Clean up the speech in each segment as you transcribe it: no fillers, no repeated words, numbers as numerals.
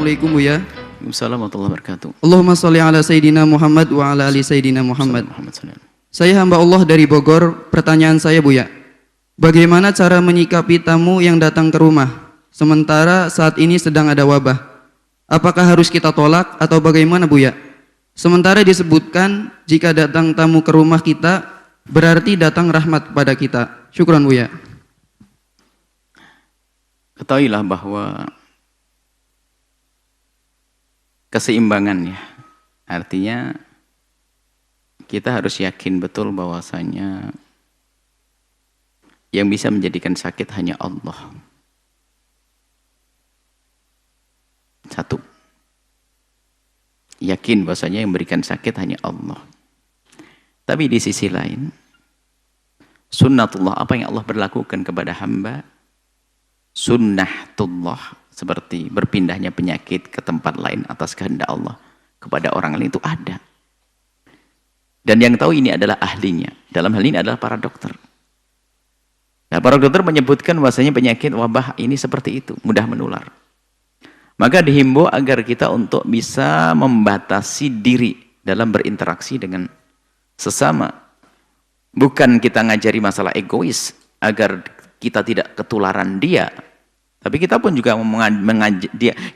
Assalamualaikum Buya. Waalaikumsalam warahmatullahi wabarakatuh. Allahumma sholli ala Sayyidina Muhammad wa ala ali Sayyidina Muhammad. Saya hamba Allah dari Bogor. Pertanyaan saya Buya, bagaimana cara menyikapi tamu yang datang ke rumah sementara saat ini sedang ada wabah? Apakah harus kita tolak atau bagaimana Buya? Sementara disebutkan jika datang tamu ke rumah kita berarti datang rahmat pada kita. Syukran Buya. Ketahuilah bahwa keseimbangan ya, artinya kita harus yakin betul bahwasanya yang bisa menjadikan sakit hanya Allah. Satu, yakin bahwasanya yang memberikan sakit hanya Allah. Tapi di sisi lain, sunnatullah, apa yang Allah berlakukan kepada hamba, sunnatullah, seperti berpindahnya penyakit ke tempat lain atas kehendak Allah kepada orang lain, itu ada. Dan yang tahu ini adalah ahlinya. Dalam hal ini adalah para dokter. Nah, para dokter menyebutkan bahwasanya penyakit wabah ini seperti itu, mudah menular. Maka dihimbau agar kita untuk bisa membatasi diri dalam berinteraksi dengan sesama. Bukan kita ngajari masalah egois agar kita tidak ketularan dia, tapi kita pun juga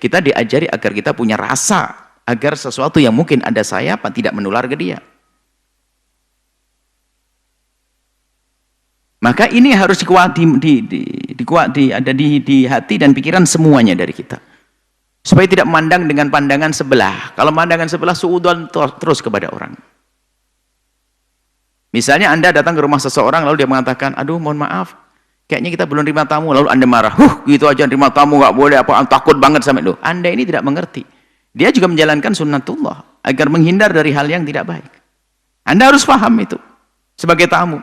kita diajari agar kita punya rasa, agar sesuatu yang mungkin ada saya tidak menular ke dia. Maka ini harus ada di hati dan pikiran semuanya dari kita, supaya tidak memandang dengan pandangan sebelah. Kalau pandangan sebelah, suudzon terus kepada orang. Misalnya Anda datang ke rumah seseorang lalu dia mengatakan, aduh mohon maaf, kayaknya kita belum terima tamu, lalu Anda marah, gitu aja terima tamu nggak boleh, apa takut banget sama itu. Anda ini tidak mengerti. Dia juga menjalankan sunnatullah agar menghindar dari hal yang tidak baik. Anda harus paham itu sebagai tamu.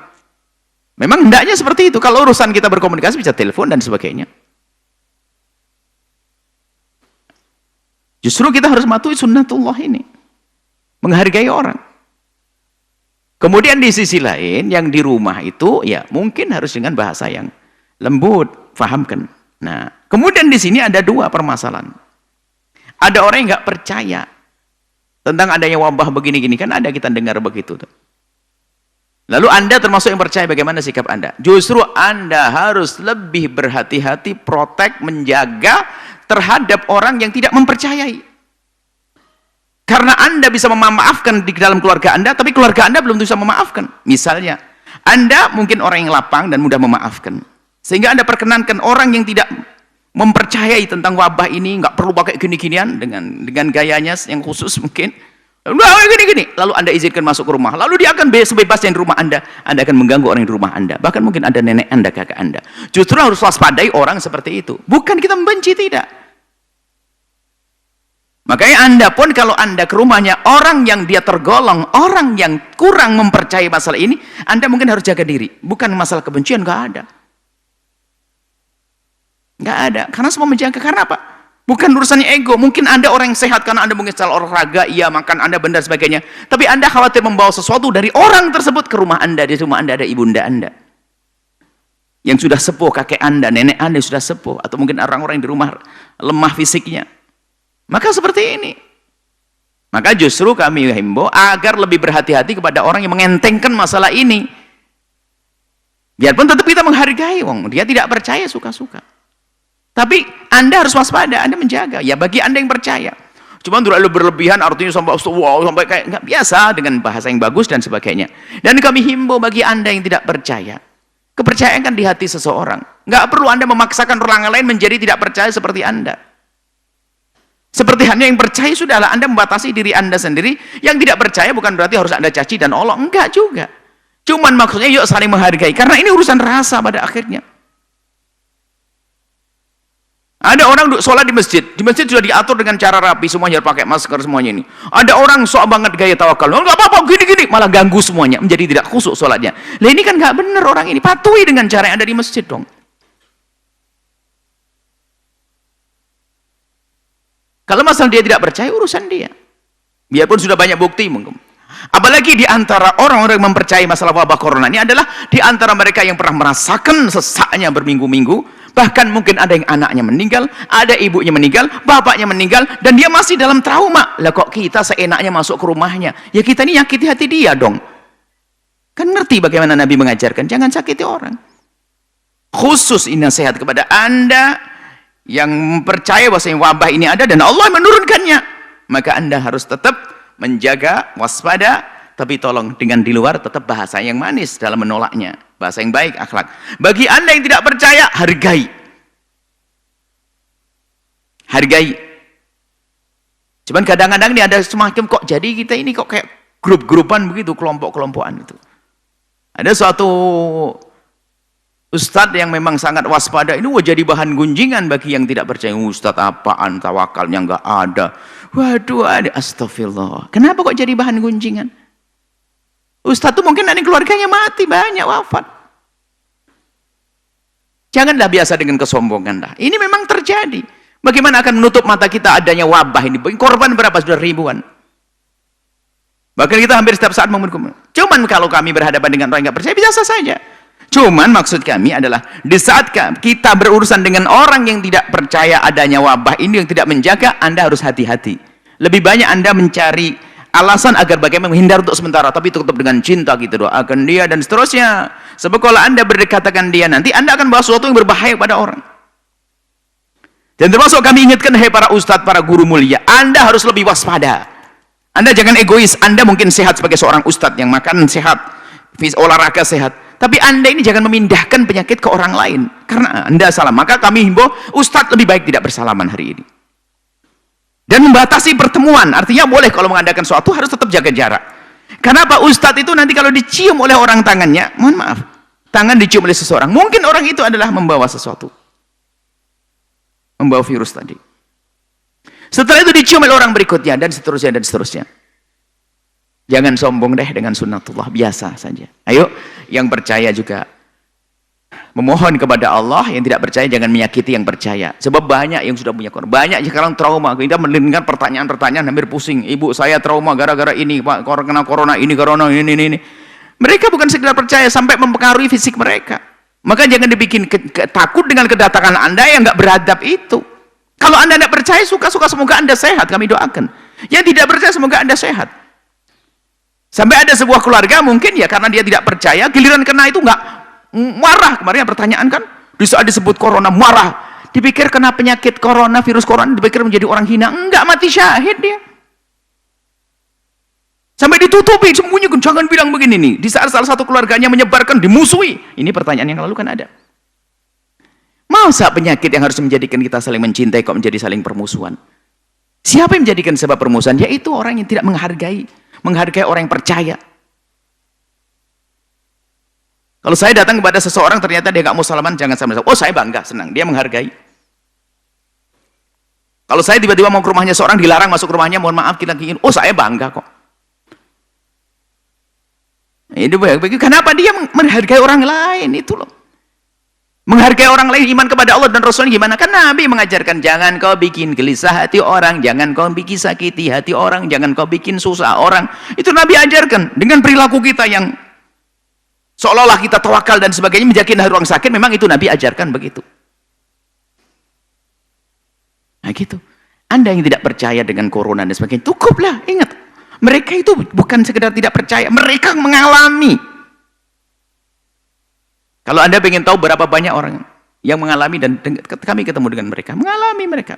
Memang hendaknya seperti itu. Kalau urusan kita berkomunikasi bisa telepon dan sebagainya. Justru kita harus mematuhi sunnatullah ini, menghargai orang. Kemudian di sisi lain, yang di rumah itu ya mungkin harus dengan bahasa yang lembut, fahamkan. Nah, kemudian di sini ada dua permasalahan. Ada orang yang nggak percaya tentang adanya wabah begini-gini, kan ada kita dengar begitu tuh. Lalu Anda termasuk yang percaya, bagaimana sikap Anda? Justru Anda harus lebih berhati-hati, protek, menjaga terhadap orang yang tidak mempercayai. Karena Anda bisa memaafkan di dalam keluarga Anda, tapi keluarga Anda belum bisa memaafkan. Misalnya, Anda mungkin orang yang lapang dan mudah memaafkan. Sehingga Anda perkenankan orang yang tidak mempercayai tentang wabah ini, nggak perlu pakai gini-ginian, dengan gayanya yang khusus mungkin. Gini-gini. Lalu Anda izinkan masuk ke rumah. Lalu dia akan sebebasnya di rumah Anda. Anda akan mengganggu orang di rumah Anda. Bahkan mungkin ada nenek Anda, kakak Anda. Justru harus waspadai orang seperti itu. Bukan kita membenci, tidak. Makanya Anda pun kalau Anda ke rumahnya orang yang dia tergolong orang yang kurang mempercayai masalah ini, Anda mungkin harus jaga diri. Bukan masalah kebencian, nggak ada. Nggak ada. Karena semua menjaga. Karena apa? Bukan urusannya ego. Mungkin Anda orang yang sehat karena Anda mungkin secara olahraga, iya makan Anda benar sebagainya. Tapi Anda khawatir membawa sesuatu dari orang tersebut ke rumah Anda. Di rumah Anda ada ibunda Anda yang sudah sepuh, kakek Anda, nenek Anda sudah sepuh, atau mungkin orang-orang yang di rumah lemah fisiknya. Maka seperti ini. Maka justru kami himbau agar lebih berhati-hati kepada orang yang mengentengkan masalah ini. Biarpun tetap kita menghargai, dia tidak percaya suka-suka. Tapi Anda harus waspada, Anda menjaga. Ya bagi Anda yang percaya. Cuma terlalu berlebihan artinya sampai kayak nggak biasa dengan bahasa yang bagus dan sebagainya. Dan kami himbau bagi Anda yang tidak percaya. Kepercayaan kan di hati seseorang. Nggak perlu Anda memaksakan orang lain menjadi tidak percaya seperti Anda. Seperti hanya yang percaya sudahlah, Anda membatasi diri Anda sendiri. Yang tidak percaya bukan berarti harus Anda caci dan olok, enggak juga. Cuman maksudnya yuk saling menghargai, karena ini urusan rasa pada akhirnya. Ada orang sholat di masjid sudah diatur dengan cara rapi, semuanya pakai masker semuanya ini. Ada orang sok banget gaya tawakal, enggak apa-apa gini-gini, malah ganggu semuanya, menjadi tidak khusyuk sholatnya. Lah ini kan nggak benar orang ini, patuhi dengan cara yang ada di masjid dong. Kalau masalah dia tidak percaya, urusan dia. Biarpun sudah banyak bukti, Apalagi di antara orang-orang yang mempercayai masalah wabah corona ini adalah di antara mereka yang pernah merasakan sesaknya berminggu-minggu, bahkan mungkin ada yang anaknya meninggal, ada ibunya meninggal, bapaknya meninggal, dan dia masih dalam trauma. Lah kok kita seenaknya masuk ke rumahnya? Ya kita ini nyakiti hati dia dong. Kan ngerti bagaimana Nabi mengajarkan, jangan sakiti orang. Khusus ini nasihat kepada Anda yang percaya bahwa wabah ini ada dan Allah menurunkannya. Maka Anda harus tetap menjaga, waspada, tapi tolong dengan di luar tetap bahasa yang manis dalam menolaknya. Bahasa yang baik, akhlak. Bagi Anda yang tidak percaya, hargai. Hargai. Cuman kadang-kadang ini ada semacam kok jadi kita ini kok kayak grup-grupan begitu, kelompok-kelompokan itu. Ada suatu ustadz yang memang sangat waspada, ini jadi bahan gunjingan bagi yang tidak percaya. Ustadz apaan, tawakalnya nggak ada. Waduh, astagfirullah. Kenapa kok jadi bahan gunjingan? Ustadz itu mungkin ada keluarganya mati, banyak wafat. Janganlah biasa dengan kesombongan lah. Ini memang terjadi. Bagaimana akan menutup mata kita adanya wabah ini? Korban berapa? Sudah ribuan. Bahkan kita hampir setiap saat memberkumpul. Cuman kalau kami berhadapan dengan orang yang nggak percaya, biasa saja. Cuman maksud kami adalah di saat kita berurusan dengan orang yang tidak percaya adanya wabah ini, yang tidak menjaga, Anda harus hati-hati. Lebih banyak Anda mencari alasan agar bagaimana menghindar untuk sementara, tapi tetap dengan cinta gitu, doakan dia dan seterusnya. Sebab kalau Anda berdekatan dia, nanti Anda akan bawa sesuatu yang berbahaya pada orang. Dan termasuk kami ingatkan, hai para ustadz, para guru mulia, Anda harus lebih waspada. Anda jangan egois. Anda mungkin sehat sebagai seorang ustadz yang makan sehat, olahraga sehat, tapi Anda ini jangan memindahkan penyakit ke orang lain karena Anda salah. Maka kami himbau, ustadz lebih baik tidak bersalaman hari ini. Dan membatasi pertemuan, artinya boleh kalau mengadakan sesuatu harus tetap jaga jarak. Kenapa? Ustadz itu nanti kalau dicium oleh orang tangannya, mohon maaf, tangan dicium oleh seseorang, mungkin orang itu adalah membawa sesuatu, membawa virus tadi. Setelah itu dicium oleh orang berikutnya, dan seterusnya, dan seterusnya. Jangan sombong deh dengan sunnatullah, biasa saja. Ayo, yang percaya juga memohon kepada Allah, yang tidak percaya jangan menyakiti yang percaya. Sebab banyak yang sudah punya korban. Banyak sekarang trauma. Kita mendengar pertanyaan-pertanyaan hampir pusing. Ibu saya trauma gara-gara ini, Pak, kena corona ini. Mereka bukan sekedar percaya, sampai mempengaruhi fisik mereka. Maka jangan dibikin takut dengan kedatangan Anda yang nggak beradab itu. Kalau Anda tidak percaya, suka-suka semoga Anda sehat, kami doakan. Yang tidak percaya semoga Anda sehat. Sampai ada sebuah keluarga mungkin ya karena dia tidak percaya, giliran kena itu nggak marah. Kemarin pertanyaan kan, di saat disebut corona marah. Dipikir kena penyakit corona, virus corona, dipikir menjadi orang hina. Enggak, mati syahid dia. Sampai ditutupi, sembunyikan, jangan bilang begini nih. Di saat salah satu keluarganya menyebarkan, dimusuhi. Ini pertanyaan yang lalu kan ada. Masa penyakit yang harus menjadikan kita saling mencintai kok menjadi saling permusuhan? Siapa yang menjadikan sebab permusuhan? Yaitu orang yang tidak menghargai orang yang percaya. Kalau saya datang kepada seseorang ternyata dia nggak mau salaman, jangan sama. Oh, saya bangga, senang, dia menghargai. Kalau saya tiba-tiba mau ke rumahnya seorang, dilarang masuk ke rumahnya, mohon maaf kita ingin, oh saya bangga kok. Itu kenapa dia menghargai orang lain itu loh. Menghargai orang lain, iman kepada Allah dan Rasulnya gimana? Kan Nabi mengajarkan, jangan kau bikin gelisah hati orang, jangan kau bikin sakiti hati orang, jangan kau bikin susah orang. Itu Nabi ajarkan. Dengan perilaku kita yang seolah-olah kita tawakal dan sebagainya, menjaga hati orang sakit, memang itu Nabi ajarkan begitu. Nah gitu. Anda yang tidak percaya dengan corona dan sebagainya, cukuplah, ingat. Mereka itu bukan sekedar tidak percaya, mereka mengalami. Kalau Anda ingin tahu berapa banyak orang yang mengalami, dan kami ketemu dengan mereka, mengalami mereka.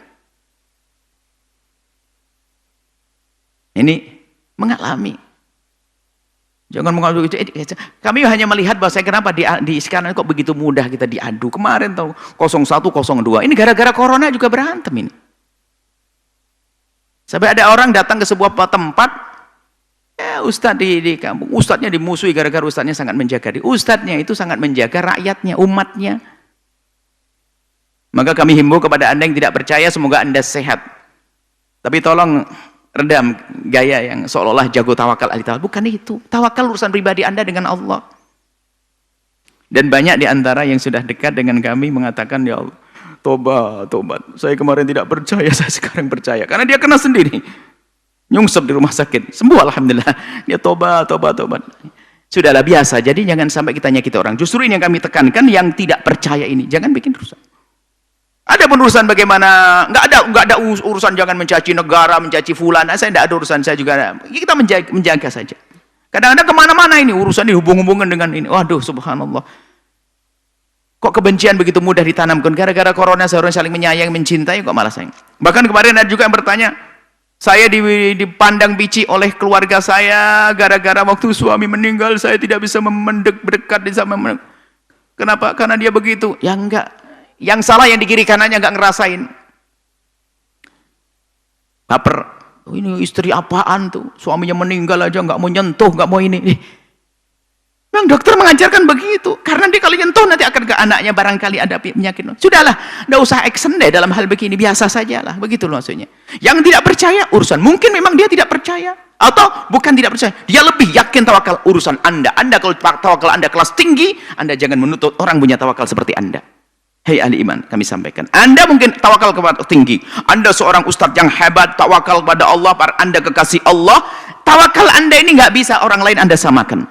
Ini mengalami. Jangan mengalami. Kami hanya melihat bahwa saya kenapa di sekarang kok begitu mudah kita diadu. Kemarin tahu 01, 02. Ini gara-gara corona juga berantem ini. Sampai ada orang datang ke sebuah tempat, ustadz di kampung, ustadznya dimusuhi gara-gara ustadznya sangat menjaga. Ustadznya itu sangat menjaga rakyatnya, umatnya. Maka kami himbau kepada Anda yang tidak percaya, semoga Anda sehat. Tapi tolong redam gaya yang seolah-olah jago tawakal, ahli tawakal. Bukan itu. Tawakal urusan pribadi Anda dengan Allah. Dan banyak di antara yang sudah dekat dengan kami mengatakan, ya Allah, tobat. Saya kemarin tidak percaya, saya sekarang percaya. Karena dia kena sendiri. nyungsep di rumah sakit, sembuh alhamdulillah. Dia tobat. Sudahlah biasa. Jadi jangan sampai kita nyakiti orang. Justru ini yang kami tekankan, yang tidak percaya ini jangan bikin rusak. Ada urusan bagaimana, nggak ada urusan jangan mencaci negara, mencaci fulan. Saya tidak ada urusan, saya juga kita menjaga saja. Kadang-kadang kemana-mana ini urusan dihubung-hubungkan dengan ini. Waduh, subhanallah. Kok kebencian begitu mudah ditanamkan? Gara-gara corona seorang saling menyayangi, mencintai, kok malah sayang. Bahkan kemarin ada juga yang bertanya, saya dipandang pici oleh keluarga saya, gara-gara waktu suami meninggal, saya tidak bisa mendekat di sama. Kenapa? Karena dia begitu. Ya enggak. Yang salah yang di kiri kanannya enggak ngerasain. Baper. Oh, ini istri apaan tuh? Suaminya meninggal aja enggak mau nyentuh, enggak mau ini. Memang dokter mengajarkan begitu. Karena dia kalau nyentuh nanti akan ke anaknya barangkali ada penyakit. Sudahlah, enggak usah action deh dalam hal begini, biasa sajalah. Begitu loh maksudnya. Yang tidak percaya urusan, mungkin memang dia tidak percaya atau bukan tidak percaya. Dia lebih yakin tawakal urusan Anda. Anda kalau tawakal Anda kelas tinggi, Anda jangan menuntut orang punya tawakal seperti Anda. Hei ahli iman, kami sampaikan. Anda mungkin tawakal kepada tinggi. Anda seorang ustadz yang hebat, tawakal kepada Allah, Anda kekasih Allah. Tawakal Anda ini nggak bisa orang lain Anda samakan.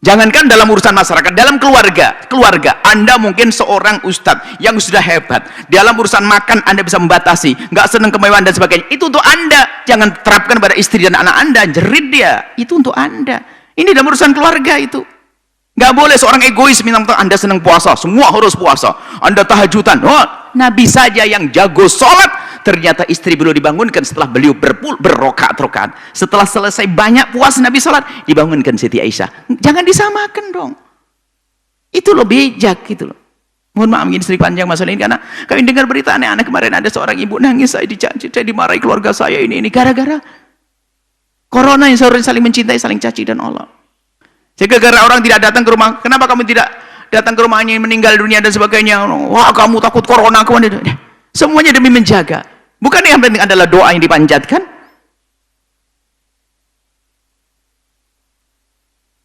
Jangankan dalam urusan masyarakat, dalam keluarga Anda mungkin seorang ustadz yang sudah hebat. Dalam urusan makan Anda bisa membatasi, nggak senang kemewahan dan sebagainya. Itu untuk Anda. Jangan terapkan pada istri dan anak Anda, jerit dia. Itu untuk Anda. Ini dalam urusan keluarga itu. Nggak boleh seorang egois minta Anda senang puasa, semua harus puasa. Anda tahajudan. Oh, Nabi saja yang jago sholat. Ternyata istri beliau dibangunkan setelah beliau berrokaat-rokaat. Setelah selesai banyak puas Nabi salat, dibangunkan Siti Aisyah. Jangan disamakan dong. Itu loh bijak gitu loh. Mohon maaf mungkin sedikit panjang masalah ini karena kami dengar berita aneh-aneh kemarin ada seorang ibu nangis, saya dicaci, saya dimarahi keluarga saya ini gara-gara corona yang seorang saling mencintai, saling caci dan Allah. Sehingga gara orang tidak datang ke rumah, kenapa kamu tidak datang ke rumahnya meninggal dunia dan sebagainya? Wah, kamu takut corona kemana? Semuanya demi menjaga. Bukan yang penting adalah doa yang dipanjatkan.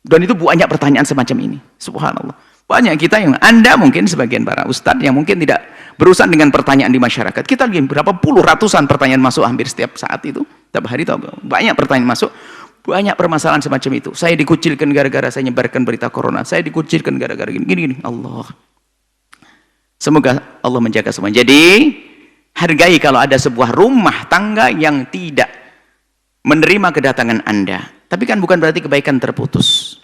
Dan itu banyak pertanyaan semacam ini. Subhanallah. Banyak kita yang, Anda mungkin sebagian para ustadz yang mungkin tidak berurusan dengan pertanyaan di masyarakat. Kita lihat berapa puluh ratusan pertanyaan masuk hampir setiap saat itu. Setiap hari itu banyak pertanyaan masuk. Banyak permasalahan semacam itu. Saya dikucilkan gara-gara saya nyebarkan berita corona. Saya dikucilkan gara-gara gini. Allah. Semoga Allah menjaga semua. Jadi, hargai kalau ada sebuah rumah tangga yang tidak menerima kedatangan Anda. Tapi kan bukan berarti kebaikan terputus.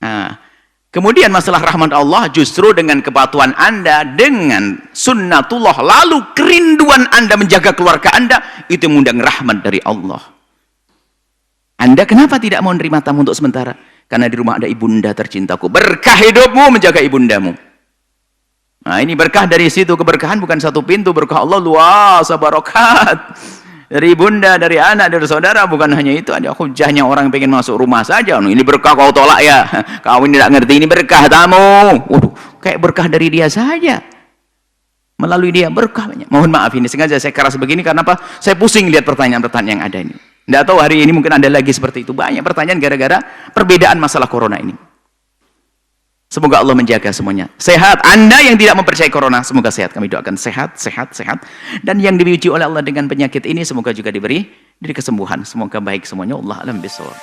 Nah, kemudian masalah rahmat Allah justru dengan kepatuhan Anda, dengan sunnatullah, lalu kerinduan Anda menjaga keluarga Anda, itu mengundang rahmat dari Allah. Anda kenapa tidak mau menerima tamu untuk sementara? Karena di rumah ada ibunda tercintaku. Berkah hidupmu menjaga ibundamu. Nah, ini berkah dari situ. Keberkahan bukan satu pintu. Berkah Allah luas, barokat. Dari ibunda, dari anak, dari saudara. Bukan hanya itu. Ada hujahnya orang pengen masuk rumah saja. Ini berkah kau tolak ya. Kau ini tidak ngerti. Ini berkah tamu. Waduh, kayak berkah dari dia saja. Melalui dia berkah banyak. Mohon maaf ini sengaja saya keras begini. Karena apa? Saya pusing lihat pertanyaan-pertanyaan yang ada ini. Tidak tahu hari ini mungkin ada lagi seperti itu. Banyak pertanyaan gara-gara perbedaan masalah corona ini. Semoga Allah menjaga semuanya. Sehat. Anda yang tidak mempercayai corona, semoga sehat. Kami doakan sehat. Dan yang diuji oleh Allah dengan penyakit ini, semoga juga diberi kesembuhan. Semoga baik semuanya. Allah alam bisawab.